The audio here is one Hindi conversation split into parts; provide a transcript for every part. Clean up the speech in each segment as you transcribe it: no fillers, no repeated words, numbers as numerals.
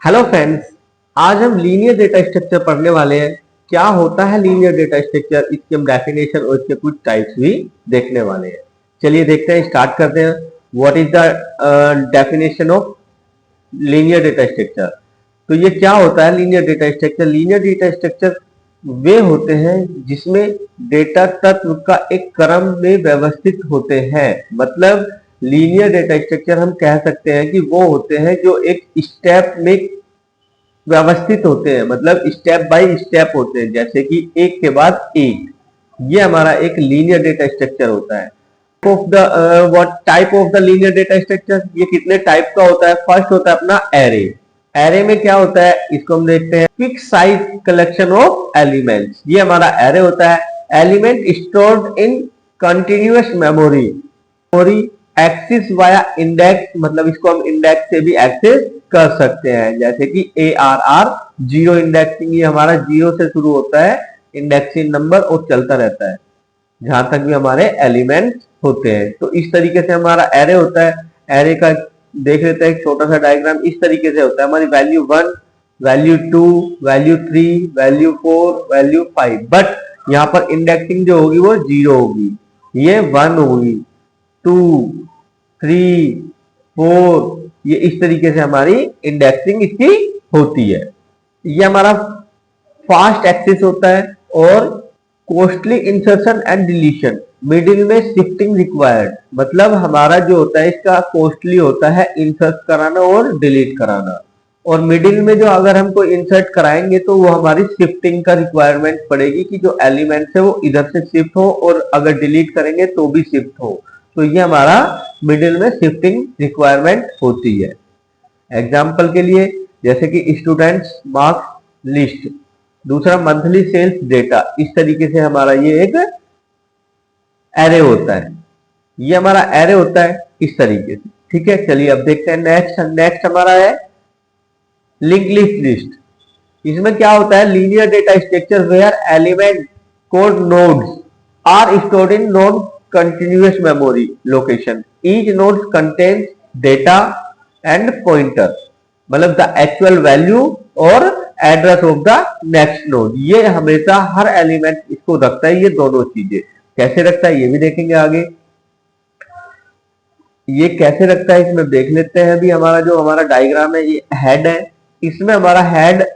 हेलो फ्रेंड्स, आज हम लीनियर डेटा स्ट्रक्चर पढ़ने वाले हैं। क्या होता है लीनियर डेटा स्ट्रक्चर, इसकी हम डेफिनेशन और इसके कुछ टाइप्स भी देखने वाले हैं। चलिए देखते हैं, स्टार्ट करते हैं। What is the definition of linear data structure. तो ये क्या होता है linear data structure? Linear data structure वे होते हैं जिसमें डेटा तत्व का एक क्रम में व्यवस्थित होते हैं। मतलब लीनियर डेटा स्ट्रक्चर हम कह सकते हैं कि वो होते हैं जो एक स्टेप में व्यवस्थित होते हैं, मतलब स्टेप बाय स्टेप होते हैं, जैसे कि एक के बाद एक। ये हमारा एक लीनियर डेटा स्ट्रक्चर होता है। Of the what type of the linear data structure, ये कितने टाइप का होता है? फर्स्ट होता है अपना एरे। एरे में क्या होता है इसको हम देखते हैं। Fix size collection of elements, ये हमारा एरे होता है। Element stored in continuous memory. Memory access via index, मतलब इसको हम इंडेक्स से भी एक्सेस कर सकते हैं, जैसे कि ARR जीरो इंडेक्सिंग। ये हमारा जीरो से शुरू होता है इंडेक्सिंग नंबर और चलता रहता है जहां तक भी हमारे एलिमेंट होते हैं। तो इस तरीके से हमारा एरे होता है। एरे का देख लेते हैं एक छोटा सा डायग्राम। इस तरीके से होता है हमारी value 1, value 2, value 3, value 4, value 5। But यहाँ पर इंडेक्सिंग जो होगी वो जीरो होगी, ये 1 होगी, 2, 3, 4। ये इस तरीके से हमारी इंडेक्सिंग इसकी होती है। ये हमारा फास्ट एक्सेस होता है। और costly insertion and deletion, middle में शिफ्टिंग रिक्वायर्ड। मतलब हमारा जो होता है इसका कॉस्टली होता है इंसर्ट कराना और डिलीट कराना। और मिडिल में जो अगर हम कोई इंसर्ट कराएंगे तो वो हमारी शिफ्टिंग का रिक्वायरमेंट पड़ेगी कि जो एलिमेंट है वो इधर से शिफ्ट हो, और अगर डिलीट करेंगे तो भी शिफ्ट हो। तो ये हमारा मिडिल में शिफ्टिंग रिक्वायरमेंट होती है। एग्जाम्पल के लिए जैसे कि स्टूडेंट्स मार्क्स लिस्ट, दूसरा मंथली सेल्स डेटा। इस तरीके से हमारा ये एक एरे होता है। ये हमारा एरे होता है इस तरीके से। ठीक है, चलिए अब देखते हैं नेक्स्ट। नेक्स्ट हमारा है लिंक लिस्ट लिस्ट। इसमें क्या होता है? Linear data structure where element code nodes are stored in node continuous memory location. Each node contains data and pointer, मतलब the actual value और address of the next node. ये हमेशा हर एलिमेंट इसको रखता है। ये दोनों चीजें कैसे रखता है ये भी देखेंगे आगे। ये कैसे रखता है इसमें देख लेते हैं। अभी हमारा जो हमारा डायग्राम है ये हेड है। इसमें हमारा हेड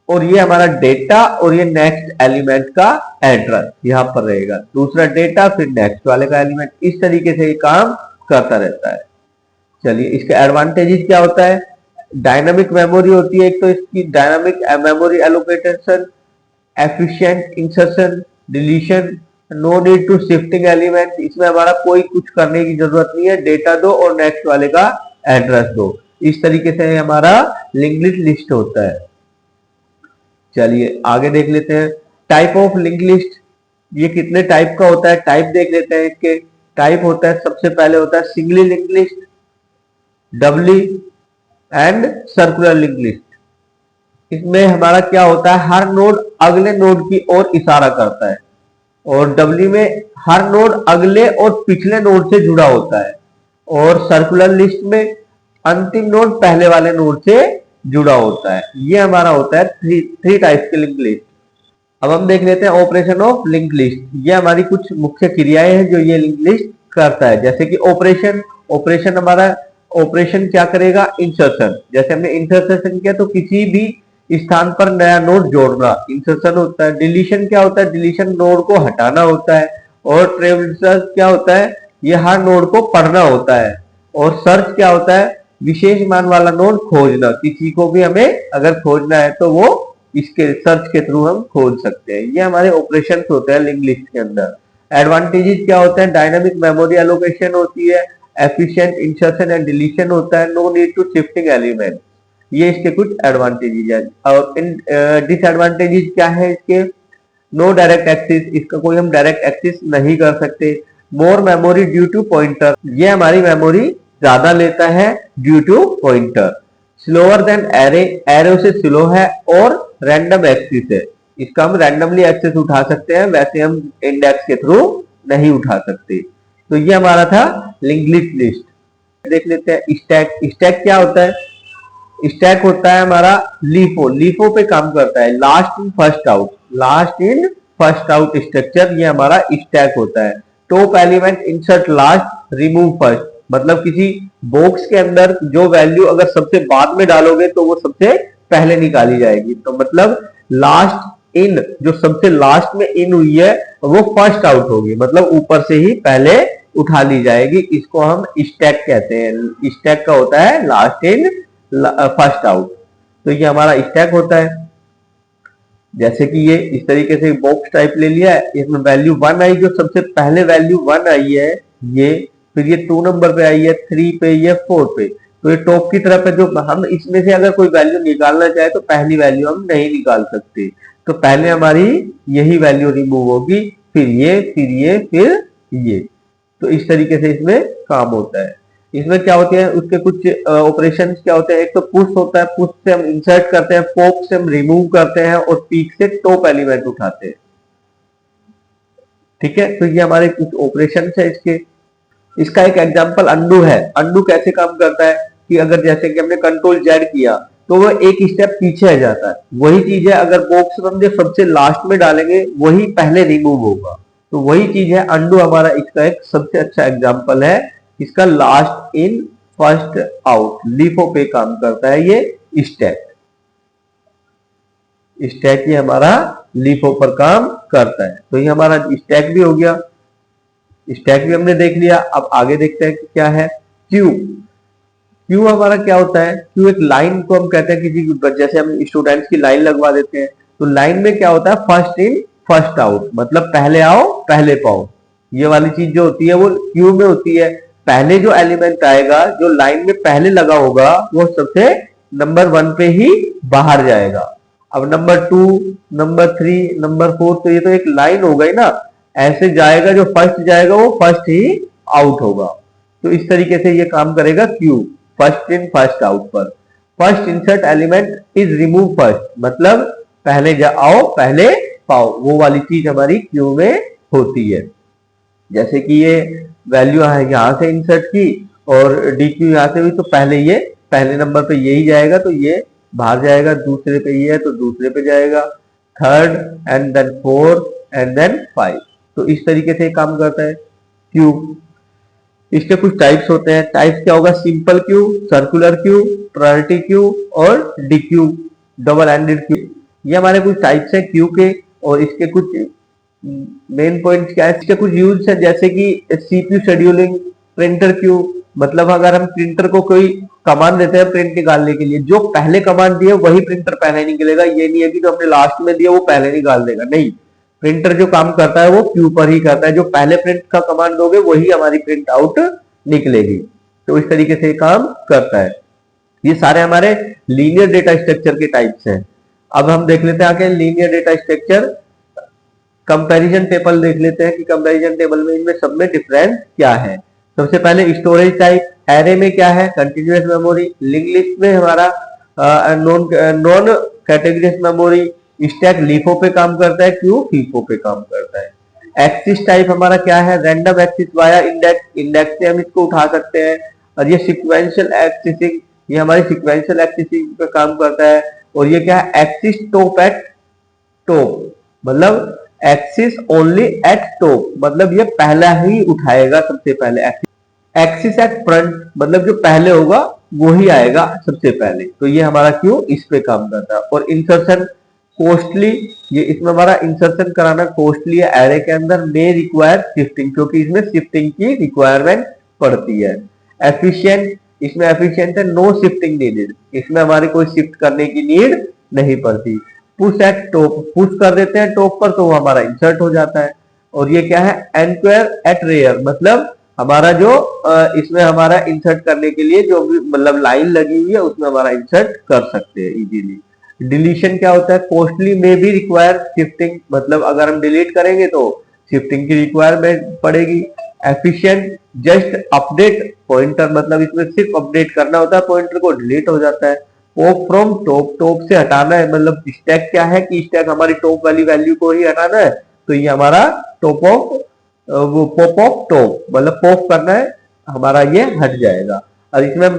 और ये हमारा डेटा और ये नेक्स्ट एलिमेंट का एड्रेस यहां पर रहेगा। दूसरा डेटा, फिर नेक्स्ट वाले का एलिमेंट। इस तरीके से ये काम करता रहता है। चलिए इसके एडवांटेजेस क्या होता है? डायनामिक मेमोरी होती है एक, तो इसकी dynamic memory allocation, efficient insertion, deletion, no need to shifting element. इसमें हमारा कोई कुछ करने की जरूरत नहीं है, डेटा दो और नेक्स्ट वाले का एड्रेस दो। इस तरीके से हमारा लिंक लिस्ट होता है। चलिए आगे देख लेते हैं टाइप ऑफ लिंक लिस्ट। ये कितने टाइप का होता है टाइप देख लेते हैं। इसके टाइप होता है, सबसे पहले होता है singly link list, doubly and circular link list. इसमें हमारा क्या होता है? हर नोड अगले नोड की ओर इशारा करता है। और डबली में हर नोड अगले और पिछले नोड से जुड़ा होता है। और सर्कुलर लिस्ट में अंतिम नोड पहले वाले नोड से जुड़ा होता है। ये हमारा होता है थ्री टाइप्स के लिंक लिस्ट। अब हम देख लेते हैं ऑपरेशन ऑफ लिंक लिस्ट। ये हमारी कुछ मुख्य क्रियाएं हैं जो ये लिंक लिस्ट करता है। जैसे कि ऑपरेशन, ऑपरेशन हमारा ऑपरेशन क्या करेगा? इंसर्शन। जैसे हमने इंसर्शन किया तो किसी भी स्थान पर नया नोड जोड़ना इंसर्शन होता है। डिलीशन क्या होता है? डिलीशन नोड को हटाना होता है। और ट्रेवर्सल क्या होता है? ये हर नोड को पढ़ना होता है। और सर्च क्या होता है? विशेष मान वाला नोड खोजना। किसी को भी हमें अगर खोजना है तो वो इसके सर्च के थ्रू हम खोज सकते हैं। ये हमारे ऑपरेशंस होते हैं लिंक लिस्ट के अंदर। एडवांटेजेस क्या होते हैं? डायनामिक मेमोरी एलोकेशन होती है, एफिशिएंट इंसर्शन एंड डिलीशन होता है, no need to shifting element. ये इसके कुछ एडवांटेजेस है। और इन डिसएडवांटेजेस क्या है इसके? नो डायरेक्ट एक्सेस, इसका कोई हम डायरेक्ट एक्सेस नहीं कर सकते। More memory due to pointer, ये हमारी मेमोरी ज्यादा लेता है due to pointer. Slower than array, array से स्लो है। और रैंडम एक्सेस है, इसका हम रैंडमली एक्सेस उठा सकते हैं, वैसे हम इंडेक्स के थ्रू नहीं उठा सकते। तो ये हमारा था लिंक लिस्ट। देख लेते हैं स्टैक। स्टैक क्या होता है? स्टैक होता है हमारा लीफो, लीफो पे काम करता है, last in first out, last in first out structure, ये हमारा स्टैक होता है। Top element insert last remove first, मतलब किसी बॉक्स के अंदर जो वैल्यू अगर सबसे बाद में डालोगे तो वो सबसे पहले निकाली जाएगी, तो मतलब लास्ट इन, जो सबसे लास्ट में इन हुई है वो फर्स्ट आउट होगी, मतलब ऊपर से ही पहले उठा ली जाएगी, इसको हम स्टैक कहते हैं। स्टैक का होता है लास्ट इन फर्स्ट आउट, तो ये हमारा स्टैक होता है। जैसे कि ये इस तरीके से बॉक्स टाइप ले लिया है, इसमें वैल्यू 1 आई, जो सबसे पहले वैल्यू 1 आई है ये, फिर ये 2 नंबर पे आई है, 3 पे, ये 4 पे, तो ये टॉप की तरफ है। जो हम इसमें से अगर कोई वैल्यू निकालना चाहे तो पहली वैल्यू हम नहीं निकाल सकते, तो पहले हमारी यही वैल्यू रिमूव होगी, फिर ये, फिर ये, फिर ये, तो इस तरीके से इसमें काम होता है। इसमें क्या होते हैं उसके कुछ ऑपरेशन क्या होते हैं, एक तो पुश होता है, पुश से हम इंसर्ट करते हैं, पॉप से हम रिमूव करते हैं, और पीक से टॉप एलिमेंट उठाते हैं। ठीक है, तो ये हमारे कुछ ऑपरेशन है इसके। इसका एक एग्जांपल अंडू है। अंडू कैसे काम करता है कि अगर जैसे कि हमने कंट्रोल जेड किया तो वो एक स्टेप पीछे आ जाता है, वही चीज है अगर बॉक्स में हम जो सबसे लास्ट में डालेंगे वही पहले रिमूव होगा, तो वही चीज है अंडू हमारा इसका एक सबसे अच्छा एग्जांपल है। इसका last in first out LIFO पे काम करता है ये स्टैक। स्टैक ये हमारा लीफो पर काम करता है, तो ये हमारा स्टैक भी हो गया। स्टैक भी हमने देख लिया। अब आगे देखते हैं कि क्या है क्यू। क्यू हमारा क्या होता है, क्यू एक लाइन को हम कहते हैं किसी, जैसे हम स्टूडेंट्स की लाइन लगवा देते हैं, तो लाइन में क्या होता है फर्स्ट इन फर्स्ट आउट, मतलब पहले आओ पहले पाओ, ये वाली चीज जो होती है वो क्यू में होती है। पहले जो एलिमेंट आएगा जो लाइन में पहले लगा होगा वो सबसे नंबर 1 पे ही बाहर जाएगा। अब नंबर 2, नंबर 3, नंबर 4, तो ये तो एक लाइन हो गई ना, ऐसे जाएगा, जो फर्स्ट जाएगा वो फर्स्ट ही आउट होगा। तो इस तरीके से ये काम करेगा queue, first in first out पर। First insert element is remove first, मतलब पहले आओ पहले पाओ, वो वाली चीज हमारी क्यू में होती है। जैसे कि ये वैल्यू यहां से इंसर्ट की और डी क्यू यहां से हुई, तो पहले ये पहले नंबर पे यही जाएगा, तो ये बाहर जाएगा, दूसरे पे ये है तो दूसरे पे जाएगा, third and then fourth and then 5, तो इस तरीके से काम करता है क्यू। इसके कुछ टाइप्स होते हैं। टाइप्स क्या होगा, simple queue, circular queue, priority queue और D queue, double ended queue, ये हमारे कुछ टाइप्स हैं क्यू के। और इसके कुछ मेन पॉइंट क्या है, इसके कुछ यूज है, जैसे कि सीपीयू शेड्यूलिंग, प्रिंटर क्यू, मतलब अगर हम प्रिंटर को कोई कमांड देते हैं प्रिंट निकालने के लिए, जो पहले कमांड दिए वही प्रिंटर पहले निकलेगा, ये नहीं है कि जो हमने लास्ट में दिया वो पहले निकाल देगा, नहीं, प्रिंटर जो काम करता है वो क्यू पर ही करता है, जो पहले प्रिंट का कमांड दोगे वही हमारी प्रिंट आउट निकलेगी, तो इस तरीके से काम करता है। ये सारे हमारे लीनियर डेटा स्ट्रक्चर के टाइप्स हैं। अब हम देख लेते हैं आगे linear data structure, comparison table देख लेते हैं कि कंपैरिजन टेबल में इनमें सब में डिफरेंस क्या है। सबसे पहले स्टोरेज टाइप, एरे में क्या है कंटिन्यूअस मेमोरी, लिंक लिस्ट में हमारा non categories memory, stack LIFO पे काम करता है, क्यू फीफो पे काम करता है। एक्सिस टाइप हमारा क्या है, random axis via index, index से हम इसको उठा सकते हैं। और ये सीक्वेंशियल एक्सिसिंग, ये हमारी सीक्वेंशियल एक्सिसिंग पे काम करता है। और ये क्या है, एक्सिस टॉप एट टॉप, मतलब एक्सिस ओनली एट टॉप, मतलब ये पहला ही उठाएगा सबसे पहले। एक्सिस एट फ्रंट, मतलब जो पहले होगा वो ही आएगा सबसे पहले, तो ये हमारा क्यू इस पे काम करता है। और इंसर्शन कॉस्टली, ये इसमें हमारा इंसर्शन कराना कॉस्टली है एरे के अंदर, मे रिक्वायर शिफ्टिंग, क्योंकि इसमें शिफ्टिंग की रिक्वायरमेंट पड़ती है। एफिशिएंट, इसमें एफिशिएंट है, नो शिफ्टिंग नीडेड, इसमें हमारी कोई शिफ्ट करने की नीड नहीं पड़ती। पुश एट टॉप, पुश कर देते हैं टॉप पर तो वो हमारा इंसर्ट हो जाता है। और ये क्या है, एनक्वायर एट रेयर, मतलब हमारा जो इसमें हमारा इंसर्ट करने के लिए जो भी मतलब लाइन लगी हुई है उसमें हमारा इंसर्ट कर सकते हैं इजीली। डिलीशन क्या होता है, कॉस्टली में भी रिक्वायर शिफ्टिंग, मतलब अगर हम डिलीट करेंगे तो शिफ्टिंग की रिक्वायरमेंट पड़ेगी। एफिशिएंट, जस्ट अपडेट पॉइंटर, मतलब इसमें सिर्फ अपडेट करना होता है पॉइंटर को, डिलीट हो जाता है। पॉप फ्रॉम टॉप, टॉप से हटाना है, मतलब स्टैक क्या है कि स्टैक हमारी टॉप वाली वैल्यू को ही हटाना है, तो ये हमारा टॉप ऑफ वो पॉप ऑफ टॉप, मतलब पॉप करना है हमारा, ये हट जाएगा। और इसमें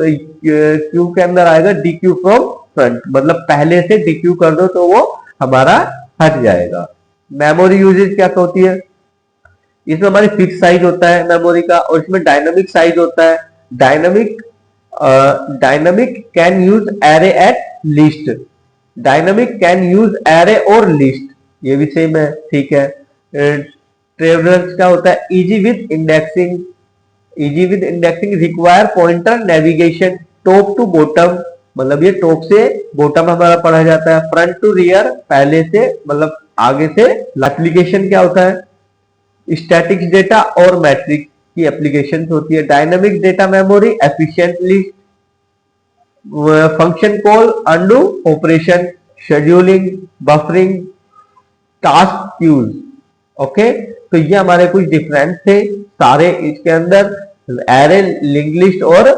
क्यू के अंदर आएगा डी क्यू फ्रॉम फ्रंट, मतलब पहले से डी क्यू कर दो तो वो हमारा हट जाएगा। मेमोरी यूजेज क्या होती है, इसमें हमारी फिक्स साइज होता है मेमोरी का, और इसमें डायनामिक साइज होता है। Dynamic dynamic can use array at least, dynamic can use array और लिस्ट, ये भी सेम है, ठीक है। ट्रेवलेंस क्या होता है, easy with indexing, easy with indexing require pointer navigation top to bottom, मतलब ये टॉप से बॉटम हमारा पढ़ा जाता है। फ्रंट टू रियर, पहले से मतलब आगे से। एप्लीकेशन क्या होता है, स्टैटिक्स डेटा और मैट्रिक्स की एप्लीकेशन होती है। Dynamic data memory, efficiently function call, undo operation, scheduling, buffering, task queues. Okay, तो ये हमारे कुछ डिफरेंस थे सारे इसके अंदर, एरे, लिंक लिस्ट और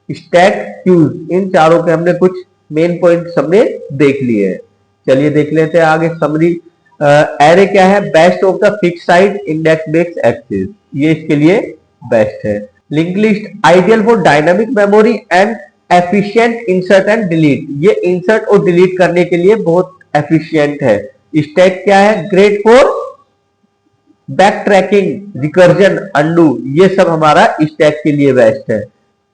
स्टैक क्यूज, इन चारों के हमने कुछ मेन पॉइंट हमने देख लिए हैं। चलिए देख लेते हैं आगे समरी। एरे क्या है, best of the fix side index based access, ये इसके लिए बेस्ट है। Link list ideal for dynamic memory and efficient insert and delete, ये इंसर्ट और डिलीट करने के लिए बहुत एफिशिएंट है। स्टैक क्या है, great for backtracking, recursion, undo, ये सब हमारा स्टैक के लिए बेस्ट है।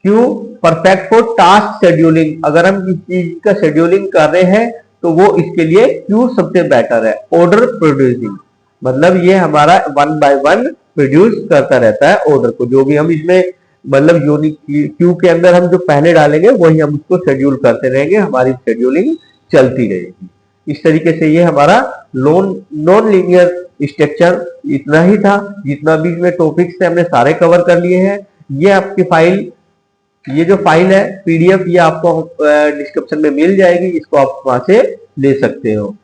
Queue perfect for task scheduling, अगर हम किसी चीज का शेड्यूलिंग कर रहे हैं तो वो इसके लिए क्यू सबसे बेटर है। ऑर्डर प्रोड्यूसिंग, मतलब ये हमारा वन बाय वन प्रोड्यूस करता रहता है ऑर्डर को, जो भी हम इसमें मतलब यूनिक क्यू के अंदर हम जो पहले डालेंगे वही हम उसको शेड्यूल करते रहेंगे, हमारी शेड्यूलिंग चलती रहेगी। इस तरीके से ये हमारा नॉन लीनियर स्ट्रक्चर इतना ही था, जितना भी इसमें टॉपिक्स थे हमने सारे कवर कर लिए हैं। ये आपकी फाइल, ये जो फाइल है पीडीएफ, ये आपको डिस्क्रिप्शन में मिल जाएगी, इसको आप वहां से ले सकते हो।